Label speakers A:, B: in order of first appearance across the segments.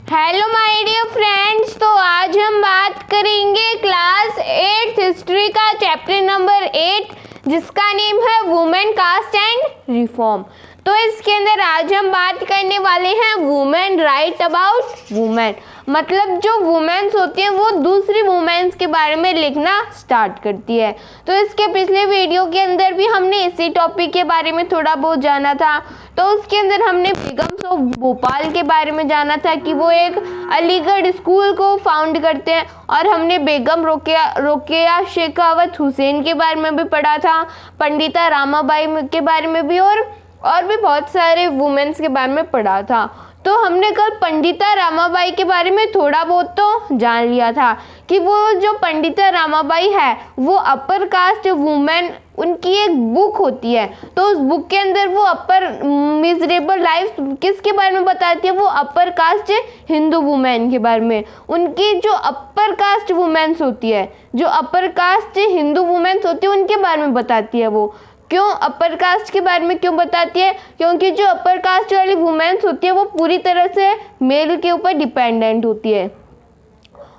A: Hello my dear friends, तो आज हम बात करेंगे क्लास 8 हिस्ट्री का चैप्टर नंबर 8 जिसका नेम है वुमेन कास्ट एंड रिफॉर्म। तो इसके अंदर आज हम बात करने वाले हैं वुमेन राइट अबाउट वुमेन, मतलब जो वुमेन्स होती हैं वो दूसरी वुमेन्स के बारे में लिखना स्टार्ट करती है। तो इसके पिछले वीडियो के अंदर भी हमने इसी टॉपिक के बारे में थोड़ा बहुत जाना था। तो उसके अंदर हमने बेगम्स ऑफ भोपाल के बारे में जाना था कि वो एक अलीगढ़ स्कूल को फाउंड करते हैं, और हमने बेगम रोकेया शेखावत हुसैन के बारे में भी पढ़ा था, पंडिता रामाबाई के बारे में भी, और भी बहुत सारे वुमेन्स के बारे में पढ़ा था। तो हमने कल पंडिता रामाबाई के बारे में थोड़ा बहुत तो जान लिया था कि वो जो पंडिता रामाबाई है वो अपर कास्ट वुमेन, उनकी एक बुक होती है। तो उस बुक के अंदर वो अपर मिजरेबल लाइफ किसके बारे में बताती है, वो अपर कास्ट हिंदू वुमेन के बारे में। उनकी जो अपर कास्ट वुमेन्स होती है, जो अपर कास्ट हिंदू वुमेन्स होती है, उनके बारे में बताती है। वो क्यों अपर कास्ट के बारे में क्यों बताती है, क्योंकि जो अपर कास्ट वाली वुमेन्स होती है वो पूरी तरह से मेल के ऊपर डिपेंडेंट होती है,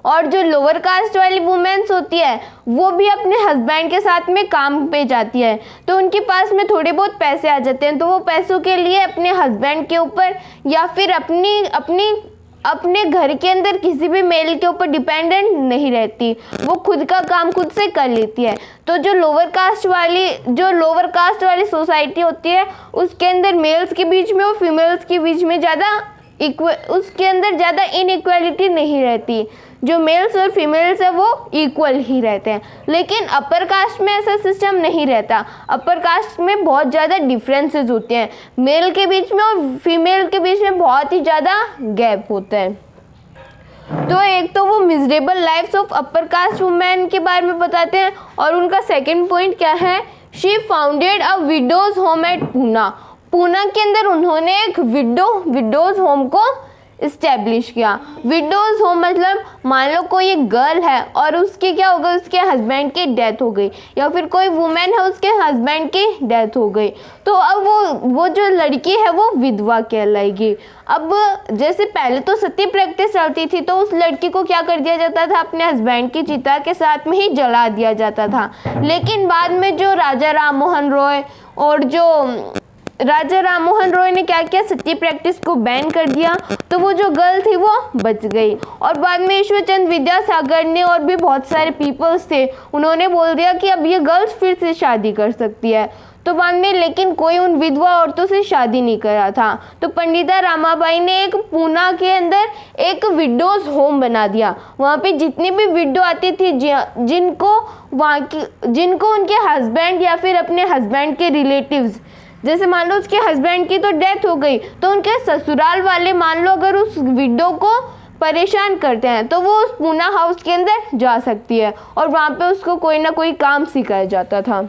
A: और जो लोअर कास्ट वाली वुमेन्स होती है वो भी अपने हस्बैंड के साथ में काम पे जाती है। तो उनके पास में थोड़े बहुत पैसे आ जाते हैं, तो वो पैसों के लिए अपने हस्बैंड के ऊपर या फिर अपने घर के अंदर किसी भी मेल के ऊपर डिपेंडेंट नहीं रहती, वो खुद का काम खुद से कर लेती है। तो जो लोअर कास्ट वाली सोसाइटी होती है उसके अंदर मेल्स के बीच में और फीमेल्स के बीच में उसके अंदर ज़्यादा इनइक्वालिटी नहीं रहती। जो मेल्स और फीमेल्स है वो इक्वल ही रहते हैं। लेकिन अपर कास्ट में ऐसा सिस्टम नहीं रहता। अपर कास्ट में बहुत ज़्यादा डिफरेंसेस होते हैं, मेल के बीच में और फीमेल के बीच में बहुत ही ज़्यादा गैप होता है। तो एक तो वो miserable lifes of upper caste women के बारे में बताते हैं, और उनका सेकेंड पॉइंट क्या है, she founded a widows home at Poona के अंदर उन्होंने एक विडोज होम को इस्टेब्लिश किया। विडोज होम मतलब मान लो कोई एक गर्ल है और उसकी क्या हो गई, उसके हस्बैंड की डेथ हो गई, या फिर कोई वुमेन है उसके हस्बैंड की डेथ हो गई, तो अब वो जो लड़की है वो विधवा कहलाएगी। अब जैसे पहले तो सती प्रैक्टिस चलती थी, तो उस लड़की को क्या कर दिया जाता था, अपने हस्बैंड की चिता के साथ में ही जला दिया जाता था। लेकिन बाद में जो राजा राम मोहन रॉय ने क्या किया, सती प्रैक्टिस को बैन कर दिया, तो वो जो गर्ल थी वो बच गई। और बाद में ईश्वरचंद विद्यासागर ने और भी बहुत सारे पीपल्स थे, उन्होंने बोल दिया कि अब ये गर्ल्स फिर से शादी कर सकती है। तो बाद में लेकिन कोई उन विधवा औरतों से शादी नहीं करा था। तो पंडिता रामाबाई ने एक पूना के अंदर एक विडोज होम बना दिया। वहाँ पे जितनी भी विडो आती थी जिनको उनके हस्बैंड या फिर अपने हस्बैंड के रिलेटिव्स, जैसे मान लो उसके हस्बैंड की तो डेथ हो गई, तो उनके ससुराल वाले मान लो अगर उस विडो को परेशान करते हैं तो वो उस पूना हाउस के अंदर जा सकती है, और वहाँ पे उसको कोई ना कोई काम सिखाया जाता था।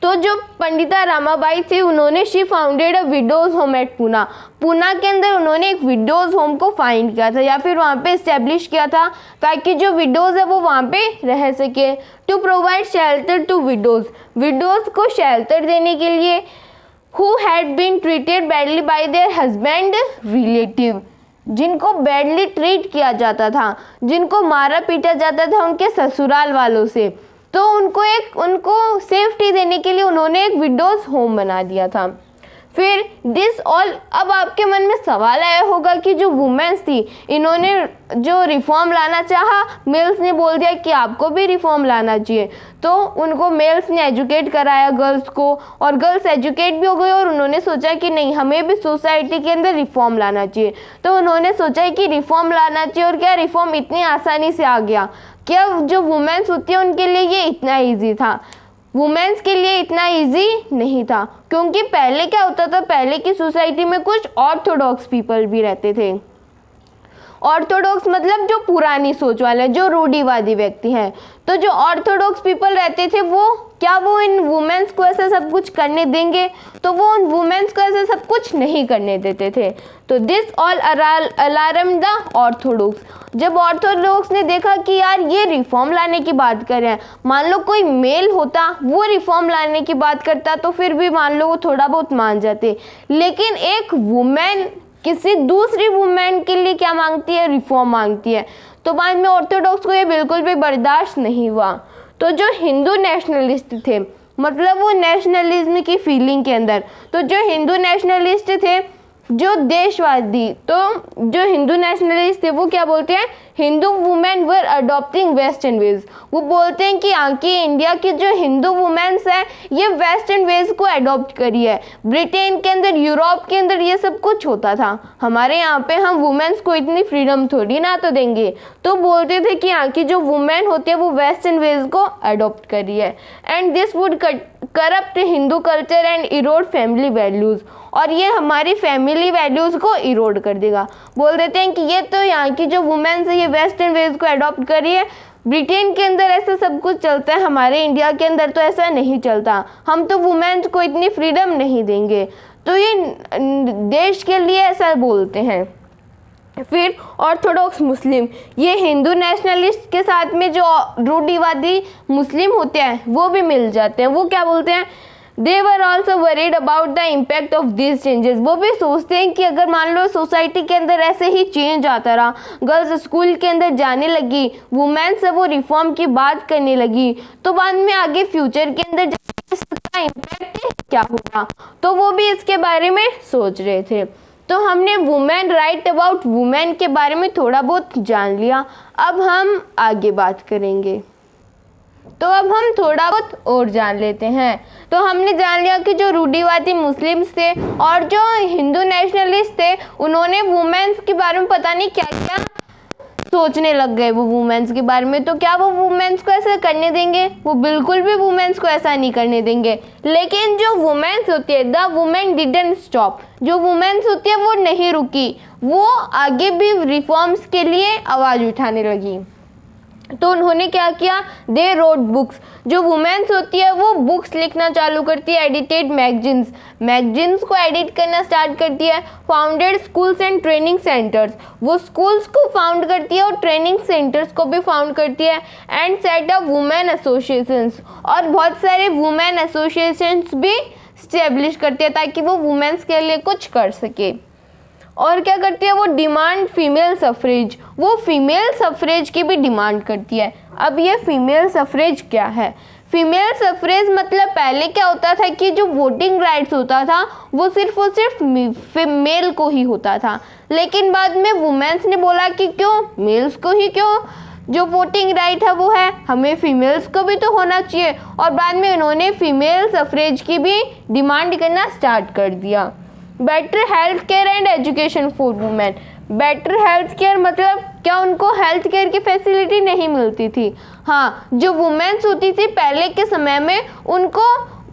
A: तो जो पंडिता रामाबाई थी उन्होंने she founded a widows home at Poona के अंदर उन्होंने एक विडोज होम को फाइंड किया था, या फिर वहाँ पे इस्टेब्लिश किया था, ताकि जो विडोज है वो वहाँ पे रह सके। To provide shelter to widows को शेल्टर देने के लिए who had been treated badly by their husband relative, जिनको बैडली ट्रीट किया जाता था, जिनको मारा पीटा जाता था उनके ससुराल वालों से, तो उनको सेफ्टी देने के लिए उन्होंने एक विडोज होम बना दिया था। फिर अब आपके मन में सवाल आया होगा कि जो वुमेन्स थी इन्होंने जो रिफॉर्म लाना चाहा, मेल्स ने बोल दिया कि आपको भी रिफॉर्म लाना चाहिए, तो उनको मेल्स ने एजुकेट कराया गर्ल्स को, और गर्ल्स एजुकेट भी हो गई, और उन्होंने सोचा कि नहीं हमें भी सोसाइटी के अंदर रिफॉर्म लाना चाहिए। तो उन्होंने सोचा कि रिफॉर्म लाना चाहिए, और क्या रिफॉर्म इतनी आसानी से आ गया, क्या जो वुमेन्स होती है उनके लिए ये इतना ईजी था? वुमेन्स के लिए इतना इजी नहीं था, क्योंकि पहले क्या होता था, पहले की सोसाइटी में कुछ ऑर्थोडॉक्स पीपल भी रहते थे। ऑर्थोडॉक्स मतलब जो पुरानी सोच वाले, जो रूढ़िवादी व्यक्ति हैं। तो जो ऑर्थोडॉक्स पीपल रहते थे वो इन वुमेन्स को ऐसा सब कुछ करने देंगे? तो वो उन वुमेन्स को ऐसा सब कुछ नहीं करने देते थे। तो this all alarm the Orthodox. जब ऑर्थोडॉक्स ने देखा कि यार ये रिफॉर्म लाने की बात कर रहे हैं, मान लो कोई मेल होता वो रिफॉर्म लाने की बात करता तो फिर भी मान लो वो थोड़ा बहुत मान जाते, लेकिन एक वुमेन किसी दूसरी वुमेन के लिए क्या क्या मांगती है, रिफॉर्म मांगती है। तो बाद में ऑर्थोडॉक्स को ये बिल्कुल भी बर्दाश्त नहीं हुआ। तो जो हिंदू नेशनलिस्ट थे, मतलब वो नेशनलिज्म की फीलिंग के अंदर, तो जो हिंदू नेशनलिस्ट थे, जो देशवादी, तो जो हिंदू नेशनलिस्ट थे वो क्या बोलते हैं, Hindu women were adopting western ways. वो बोलते हैं कि आके इंडिया की जो हिंदू वुमेन्स हैं ये वेस्टर्न वेज को अडॉप्ट करी है। ब्रिटेन के अंदर, यूरोप के अंदर ये सब कुछ होता था, हमारे यहाँ पे हम वुमेन्स को इतनी फ्रीडम थोड़ी ना तो देंगे। तो बोलते थे कि यहाँ की जो वुमेन होती है वो वेस्टर्न वेज को अडॉप्ट करी है, and this would corrupt Hindu culture and Erode family values, और ये हमारी फैमिली वैल्यूज़ को इरोड कर देगा। बोल देते हैं कि ये तो यहाँ की जो वुमेन्स है ये वेस्टर्न वेज को अडॉप्ट करी है, ब्रिटेन के अंदर ऐसा सब कुछ चलता है, हमारे इंडिया के अंदर तो ऐसा नहीं चलता, हम तो वुमेन्स को इतनी फ्रीडम नहीं देंगे। तो ये देश के लिए ऐसा बोलते हैं। फिर ऑर्थोडॉक्स मुस्लिम, ये हिंदू नेशनलिस्ट के साथ में जो रूढ़िवादी मुस्लिम होते हैं वो भी मिल जाते हैं। वो क्या बोलते हैं, they were also worried about the impact of this changes. वो भी सोचते हैं कि अगर मान लो सोसाइटी के अंदर ऐसे ही चेंज आता रहा, गर्ल्स स्कूल के अंदर जाने लगी, वुमेन्स वो रिफॉर्म की बात करने लगी, तो बाद में आगे फ्यूचर के अंदर इसका इम्पैक्ट क्या होगा, तो वो भी इसके बारे में सोच रहे थे। तो हमने वुमेन राइट अबाउट वुमेन के बारे में थोड़ा बहुत जान लिया, अब हम आगे बात करेंगे। तो अब हम थोड़ा बहुत और जान लेते हैं। तो हमने जान लिया कि जो रूढ़िवादी मुस्लिम्स थे और जो हिंदू नेशनलिस्ट थे, उन्होंने वुमेन्स के बारे में पता नहीं क्या क्या सोचने लग गए वो वुमेन्स के बारे में। तो क्या वो वुमेन्स को ऐसा करने देंगे? वो बिल्कुल भी वुमेन्स को ऐसा नहीं करने देंगे। लेकिन जो वुमेन्स होती है, द वुमेन डिडंट स्टॉप, जो वुमेन्स होती है वो नहीं रुकी, वो आगे भी रिफॉर्म्स के लिए आवाज़ उठाने लगी। तो उन्होंने क्या किया, दे रोड बुक्स, जो वुमेन्स होती है वो बुक्स लिखना चालू करती है, एडिटेड मैगजीन्स को एडिट करना स्टार्ट करती है, founded schools and training centres, वो स्कूल्स को फाउंड करती है और ट्रेनिंग सेंटर्स को भी फाउंड करती है, and set up women associations, और बहुत सारे वुमेन एसोसिएशंस भी स्टेब्लिश करती है ताकि वो वुमेन्स के लिए कुछ कर सके। और क्या करती है, वो डिमांड फीमेल सफरेज, वो फीमेल सफरेज की भी डिमांड करती है। अब ये फीमेल सफरेज क्या है? फीमेल सफरेज मतलब पहले क्या होता था कि जो वोटिंग राइट्स होता था वो सिर्फ मेल को ही होता था, लेकिन बाद में वुमेन्स ने बोला कि क्यों मेल्स को ही, क्यों, जो वोटिंग राइट है वो है, हमें फीमेल्स को भी तो होना चाहिए। और बाद में उन्होंने फीमेल सफरेज की भी डिमांड करना स्टार्ट कर दिया। Better health care and education for women, better health care मतलब क्या उनको हेल्थ केयर की फैसिलिटी नहीं मिलती थी? हाँ, जो वुमेन्स होती थी पहले के समय में उनको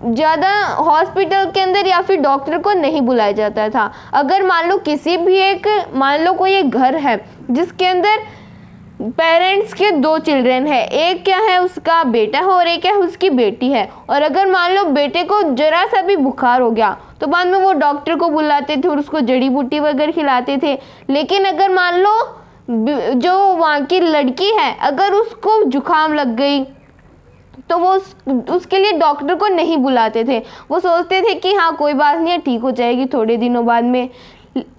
A: ज़्यादा हॉस्पिटल के अंदर या फिर डॉक्टर को नहीं बुलाया जाता था। अगर मान लो किसी भी एक, मान लो कोई एक घर है जिसके अंदर पेरेंट्स के 2 चिल्ड्रन है, एक क्या है उसका बेटा है और एक है उसकी बेटी है, और अगर मान लो बेटे को जरा सा भी बुखार हो गया तो बाद में वो डॉक्टर को बुलाते थे और उसको जड़ी बूटी वगैरह खिलाते थे। लेकिन अगर मान लो जो वहाँ की लड़की है अगर उसको जुकाम लग गई तो वो उसके लिए डॉक्टर को नहीं बुलाते थे, वो सोचते थे कि हाँ कोई बात नहीं है, ठीक हो जाएगी थोड़े दिनों बाद में।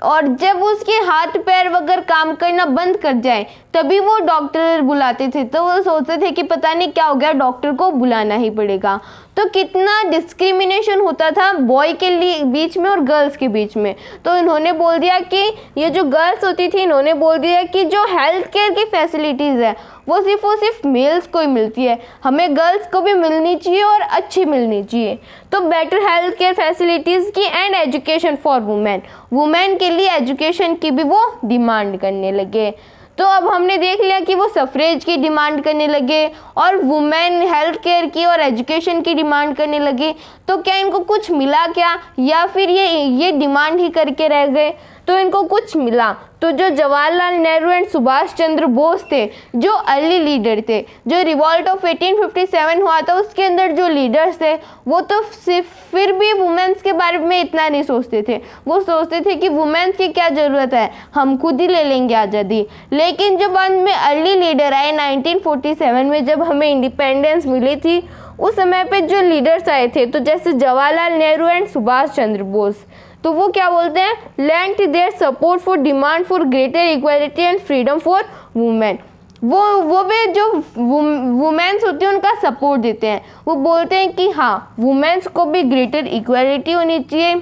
A: और जब उसके हाथ पैर वगैरह काम करना बंद कर जाए तभी वो डॉक्टर बुलाते थे, तो वो सोचते थे कि पता नहीं क्या हो गया, डॉक्टर को बुलाना ही पड़ेगा। तो कितना डिस्क्रिमिनेशन होता था बॉय के लिए बीच में और गर्ल्स के बीच में। तो इन्होंने बोल दिया कि ये जो गर्ल्स होती थी, इन्होंने बोल दिया कि जो हेल्थ केयर की फैसिलिटीज़ है वो सिर्फ मेल्स को ही मिलती है, हमें गर्ल्स को भी मिलनी चाहिए और अच्छी मिलनी चाहिए। तो बेटर हेल्थ केयर फैसिलिटीज़ की एंड एजुकेशन फॉर वुमेन के लिए एजुकेशन की भी वो डिमांड करने लगे। तो अब हमने देख लिया कि वो सफरेज की डिमांड करने लगे और वुमेन हेल्थ केयर की और एजुकेशन की डिमांड करने लगे। तो क्या इनको कुछ मिला क्या, या फिर ये डिमांड ही करके रह गए? तो इनको कुछ मिला। तो जो जवाहरलाल नेहरू एंड सुभाष चंद्र बोस थे, जो अर्ली लीडर थे, जो रिवॉल्ट ऑफ 1857 हुआ था उसके अंदर जो लीडर्स थे वो तो फिर भी वुमेन्स के बारे में इतना नहीं सोचते थे। वो सोचते थे कि वुमेन्स की क्या ज़रूरत है, हम खुद ही ले लेंगे आज़ादी। लेकिन जब बाद में अर्ली लीडर आए 1947 में, जब हमें इंडिपेंडेंस मिली थी, उस समय पे जो लीडर्स आए थे तो जैसे जवाहरलाल नेहरू एंड सुभाष चंद्र बोस, तो वो क्या बोलते हैं, lent their support for demand for greater equality and freedom for women. वो भी जो वुमेन्स होती हैं उनका सपोर्ट देते हैं। वो बोलते हैं कि हाँ, वुमेन्स को भी ग्रेटर इक्वालिटी होनी चाहिए,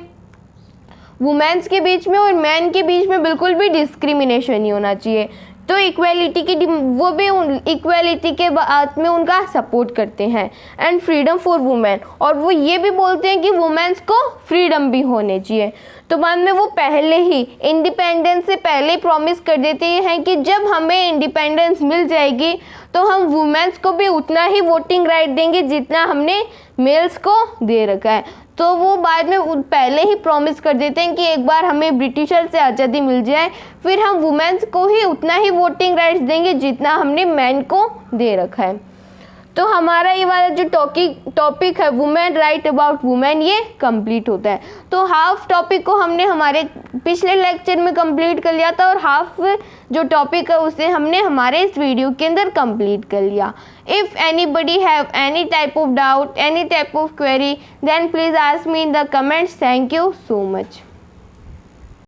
A: वुमेन्स के बीच में और मैन के बीच में बिल्कुल भी डिस्क्रिमिनेशन नहीं होना चाहिए। तो इक्वालिटी की वो भी इक्वालिटी के बात में उनका सपोर्ट करते हैं। एंड फ्रीडम फॉर वुमेन, और वो ये भी बोलते हैं कि वुमेन्स को फ्रीडम भी होने चाहिए। तो बाद में वो पहले ही इंडिपेंडेंस से पहले प्रॉमिस कर देते हैं कि जब हमें इंडिपेंडेंस मिल जाएगी तो हम वुमेन्स को भी उतना ही वोटिंग राइट देंगे जितना हमने मेल्स को दे रखा है। तो वो बाद में पहले ही प्रॉमिस कर देते हैं कि एक बार हमें ब्रिटिशर से आज़ादी मिल जाए फिर हम वुमेन्स को ही उतना ही वोटिंग राइट्स देंगे जितना हमने मैन को दे रखा है। तो हमारा ये वाला जो टॉपिक है वुमेन राइट अबाउट वुमेन, ये कंप्लीट होता है। तो हाफ टॉपिक को हमने हमारे पिछले लेक्चर में कंप्लीट कर लिया था और हाफ जो टॉपिक है उसे हमने हमारे इस वीडियो के अंदर कंप्लीट कर लिया। If anybody have any type of doubt, any type of query, then please ask me in the comments. Thank you so much.